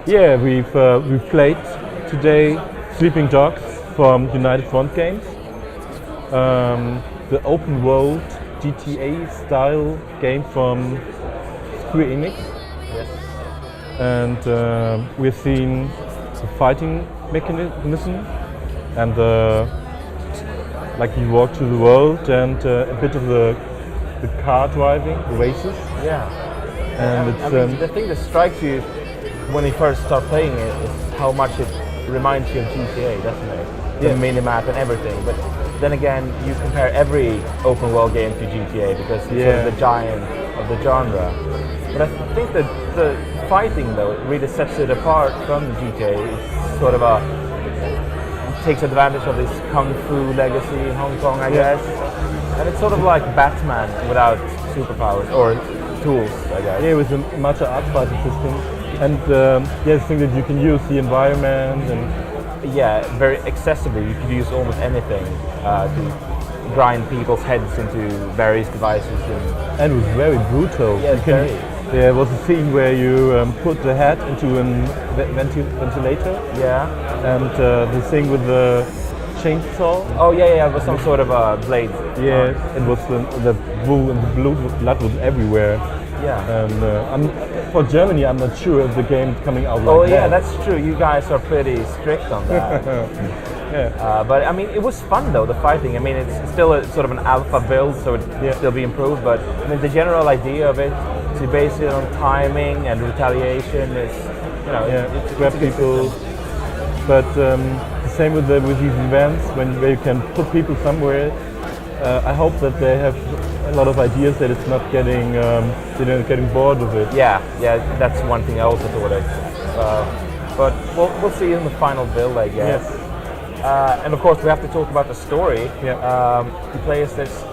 Yeah, we've played today Sleeping Dogs from United Front Games, the open world GTA style game from Square Enix. Yes. And we've seen the fighting mechanism and like you walk through the world and a bit of the car driving, the races. Yeah. And I mean, the thing that strikes you when you first start playing it is how much it reminds you of GTA, doesn't it? The minimap and everything. But then again, you compare every open world game to GTA because it's sort of the giant of the genre. But I think that the fighting, though, it really sets it apart from the GTA. It's sort of takes advantage of this kung fu legacy in Hong Kong, I guess. And it's sort of like Batman without superpowers or tools, I guess. Yeah, with a martial arts fighting system. And the thing that you can use the environment and very accessible. You could use almost anything to grind people's heads into various devices. And it was very brutal. Yeah, there was a scene where you put the head into a ventilator. Yeah. And the thing with the chainsaw. Oh yeah, it was some sort of a blade. Yeah, it was the wool and the blood was everywhere. Yeah. And for Germany, I'm not sure if the game is coming out like that. Oh yeah, that's true. You guys are pretty strict on that. Yeah. But I mean, it was fun though, the fighting. I mean, it's still a sort of an alpha build, so it can still be improved. But I mean, the general idea of it, to base it on timing and retaliation, is it's grab people. But the same with these events, where you can put people somewhere. I hope that they have a lot of ideas that it's not getting getting bored with it. Yeah, that's one thing I also thought of. But we'll see in the final build, I guess. Yes. And of course, we have to talk about the story. Yeah. He plays this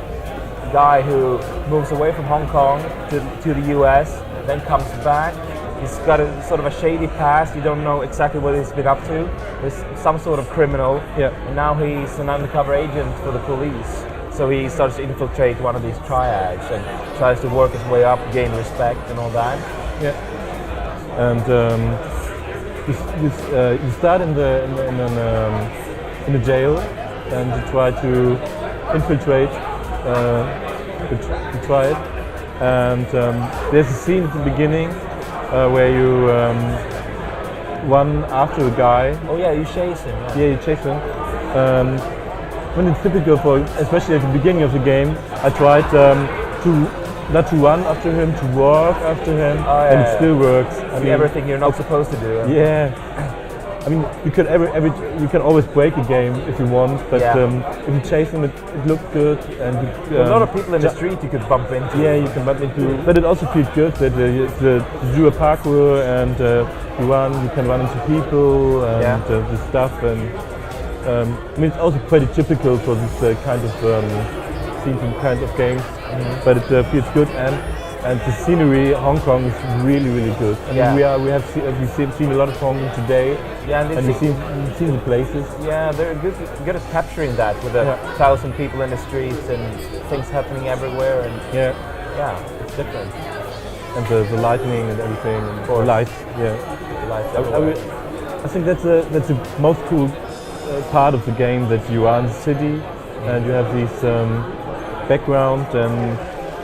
guy who moves away from Hong Kong to the US, then comes back. He's got a sort of a shady past. You don't know exactly what he's been up to. He's some sort of criminal. Yeah. And now he's an undercover agent for the police. So he starts to infiltrate one of these triads and tries to work his way up, gain respect and all that. Yeah. And you start in the jail and you try to infiltrate the triad. And there's a scene at the beginning where you run after a guy. Oh yeah, you chase him. Yeah, you chase him. When it's typical especially at the beginning of the game, I tried not to run after him, to walk after him, and it still works. I mean, everything you're not supposed to do. Yeah. I mean, you can always break a game if you want, but if you chase him, it looks good. And a lot of people in the street you could bump into. Yeah, you can bump into. But it also feels good that you do a parkour and you can run into people and the stuff. And I mean, it's also pretty typical for this kind of scenes and kind of games. Mm-hmm. But it feels good and the scenery, Hong Kong is really, really good. I mean, we've seen a lot of Hong Kong today. Yeah, and we've seen the places. Yeah, they're good at capturing that with 1,000 people in the streets and things happening everywhere. And it's different. And the lightning and everything, and the lights. Yeah, the lights everywhere. I think that's the most cool part of the game, that you are in the city and you have this background, and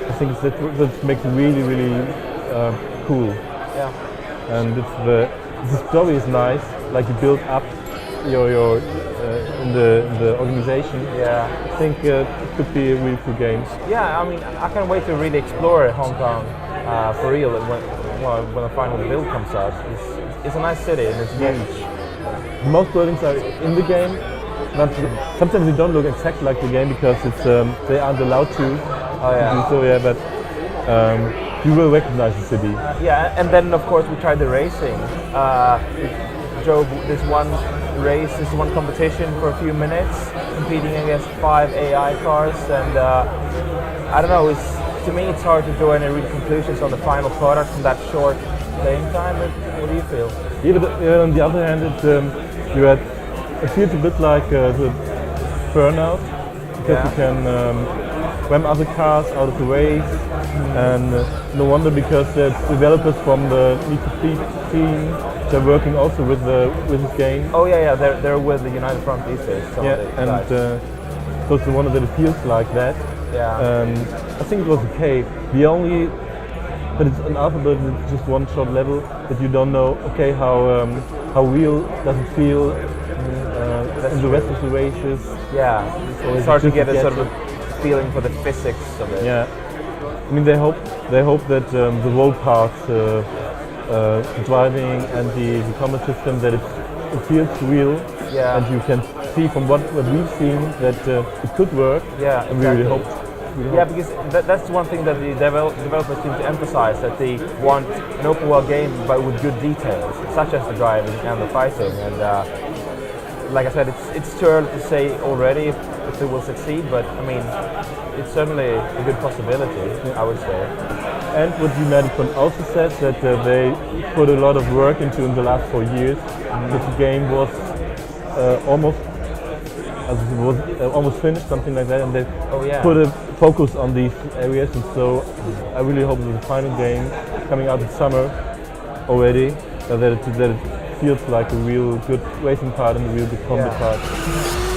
I think that makes it really, really cool. Yeah. And the story is nice. Like you build up your in the organization. Yeah. I think it could be a really cool game. Yeah, I mean, I can't wait to really explore Hong Kong for real when the final build comes out. It's a nice city and it's huge. Most buildings are in the game. Sometimes they don't look exactly like the game because they aren't allowed to. Oh yeah. Do so, but you will recognize the city. Yeah, and then of course we tried the racing. We drove this one competition for a few minutes, competing against 5 AI cars, and I don't know. To me, it's hard to draw any real conclusions on the final product in that short playing time. But what do you feel? Yeah, but on the other hand, it feels a bit like the Burnout, because you can ram other cars out of the race, and no wonder because the developers from the Need for Speed team, they're working also with this game. Oh yeah, they're with the United Front these days. So it's the one that it feels like that. Yeah. I think it was okay. But it's an alphabet. It's just one short level that you don't know. Okay, how real does it feel in the rest of the races? Yeah, So it's hard to get a sort of a feeling for the physics of it. Yeah, I mean they hope that the road parts, driving and the combat system, that it feels real. Yeah. And you can see from what we've seen that it could work. Yeah, and we really hope. Yeah, because that's one thing that the developers seem to emphasize, that they want an open world game but with good details, such as the driving and the fighting. And like I said, it's too early to say already if it will succeed, but I mean, it's certainly a good possibility, I would say. And what United Front also said, that they put a lot of work into in the last 4 years. That the game was almost finished, something like that, and they put a focus on these areas. And so I really hope that the final game coming out in summer already, that it feels like a real good racing part and a real good combat part.